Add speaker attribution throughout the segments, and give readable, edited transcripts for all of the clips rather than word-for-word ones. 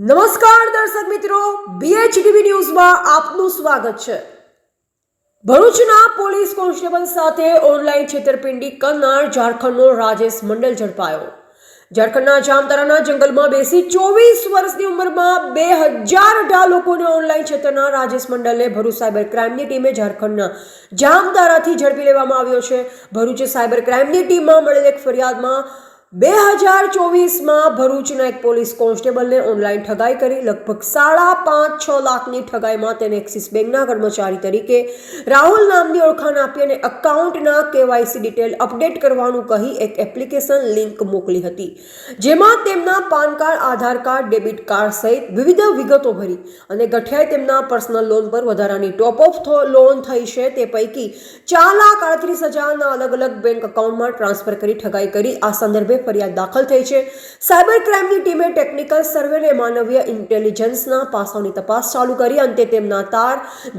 Speaker 1: નમસ્કાર દર્શક મિત્રો, BHTV ન્યૂઝમાં આપનું સ્વાગત છે। ભરૂચના પોલીસ કોન્સ્ટેબલ સાથે ઓનલાઈન છેતરપિંડી કરનાર ઝારખંડનો રાજેશ મંડલ ઝડપાયો। ઝારખંડના જામતારાના જંગલમાં બેસી 24 વર્ષની ઉંમરમાં 2018 લોકોને ઓનલાઈન છેતરનાર રાજેશ મંડલને ભરૂચ સાયબર ક્રાઇમની ટીમે ઝારખંડના જામતારાથી ઝડપી લેવામાં આવ્યો છે। ભરૂચ સાયબર ક્રાઇમની ટીમમાં મળેલ એક ફરિયાદમાં 2024માં ભરૂચના એક પોલીસ કોન્સ્ટેબલને ઓનલાઈન ઠગાઈ કરી લગભગ 5.5-6 લાખની ઠગાઈમાં તેને એક્સિસ બેંકના કર્મચારી તરીકે રાહુલ નામની ઓળખાણ આપી અને એકાઉન્ટના KYC ડિટેલ અપડેટ કરવાનું કહી એક એપ્લિકેશન લિંક મોકલી હતી, જેમાં તેમના પાન કાર્ડ, આધાર કાર્ડ, ડેબિટ કાર્ડ સહિત વિવિધ વિગતો ભરી અને ગઠિયાએ તેમના પર્સનલ લોન પર વધારાની ટોપ ઓફ લોન થઈ છે તે પૈકી 4,38,000ના અલગ અલગ બેંક એકાઉન્ટમાં ટ્રાન્સફર કરી ઠગાઈ કરી। આ સંદર્ભે ફરિયાદ દાખલ થઈ છે। સાયબર ક્રાઇમની ટીમે ટેકનિકલ સર્વે અને માનવીય ઇન્ટેલિજન્સના પાસાઓની તપાસ ચાલુ કરી અંતે તેમના તાર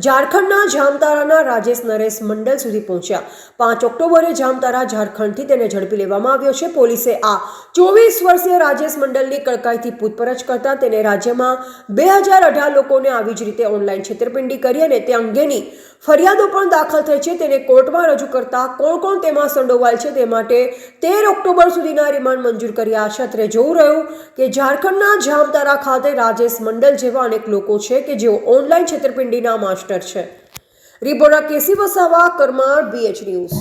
Speaker 1: ઝારખંડના જામતારાના રાજેશ નરેશ મંડલ સુધી પહોંચ્યા। 5 ઓક્ટોબરે જામતારા ઝારખંડથી તેને ઝડપી લેવામાં આવ્યો છે। પોલીસે આ 24 વર્ષીય રાજેશ મંડલની કડકાઈથી પૂછપરછ કરતા તેને રાજ્યમાં 2018 લોકોને આવી જ રીતે ઓનલાઈન છેતરપિંડી કરી અને તે અંગેની ફરિયાદો પણ દાખલ થઈ છે। તેને કોર્ટમાં રજૂ કરતા કોણ તેમાં સંડોવાયેલ છે તે માટે 13 ઓક્ટોબર સુધીના રિમાન્ડ મંજૂર કર્યા છે। અત્રે જોવું રહ્યું કે ઝારખંડના જામતારા ખાતે રાજેશ મંડલ જેવા અનેક લોકો છે કે જેઓ ઓનલાઈન છેતરપિંડીના માસ્ટર છે। રિપોર્ટર કેસી વસાવા, કરમાળ, BH ન્યૂઝ।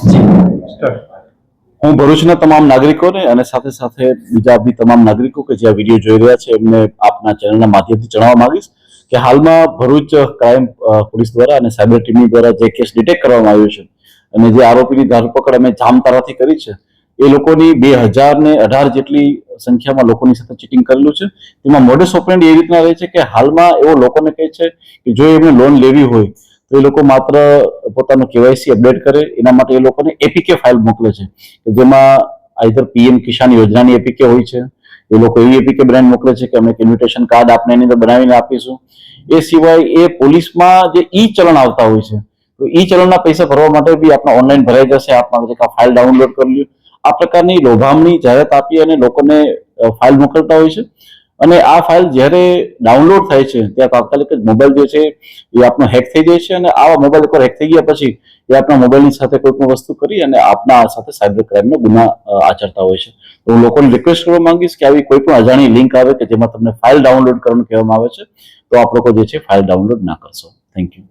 Speaker 2: હું ભરૂચના તમામ નાગરિકોને અને સાથે સાથે બીજા બી તમામ નાગરિકો કે જે આ વિડીયો જોઈ રહ્યા છે એમને આપના ચેનલના માધ્યમથી જણાવવા માંગીશ કે હાલમાં ભરૂચ ક્રાઇમ પોલીસ દ્વારા અને સાયબર ટીમની દ્વારા જે કેસ ડિટેક્ટ કરવામાં આવ્યો છે અને જે આરોપીની ધરપકડ અમે જામતારાથી કરી છે એ લોકોની 2018 જેટલી સંખ્યામાં લોકોની સાથે ચીટિંગ કરેલું છે। તેમાં મોડસ ઓપરેન્ડી એ રીતના રહે છે કે હાલમાં એવો લોકોને કહે છે કે જો એમને લોન લેવી હોય તો એ લોકો માત્ર પોતાનું KYC અપડેટ કરે, એના માટે એ લોકોને APK ફાઇલ મોકલે છે કે જેમાં આઈધર PM કિસાન યોજનાની APK હોય છે, એ લોકો એવી APK બનાવીને મોકલે છે કે અમે ઇન્વિટેશન કાર્ડ આપને એની અંદર બનાવીને આપીશું। એ સિવાય એ પોલીસમાં જે ઈ ચલણ આવતા હોય છે તો ઈ ચલણના પૈસા ભરવા માટે બી આપણા ઓનલાઈન ભરાઈ જશે, આપણા ફાઇલ ડાઉનલોડ કરી લ્યો, આ પ્રકારની લોભામણી જાહેરાત આપી અને લોકોને ફાઇલ મોકલતા હોય છે। અને આ ફાઇલ જ્યારે ડાઉનલોડ થાય છે ત્યાં તાત્કાલિક જ મોબાઈલ જે છે એ આપનો હેક થઈ જાય છે અને આવા મોબાઈલ ઉપર હેક થઈ ગયા પછી એ આપણા મોબાઈલની સાથે કોઈ પણ વસ્તુ કરી અને આપના સાથે સાયબર ક્રાઇમનો ગુના આચરતા હોય છે। તો હું લોકોને રિક્વેસ્ટ કરવા માંગીશ કે આવી કોઈ પણ અજાણી લિંક આવે કે જેમાં તમને ફાઇલ ડાઉનલોડ કરવાનું કહેવામાં આવે છે તો આપ લોકો જે છે ફાઇલ ડાઉનલોડ ના કરશો। Thank you.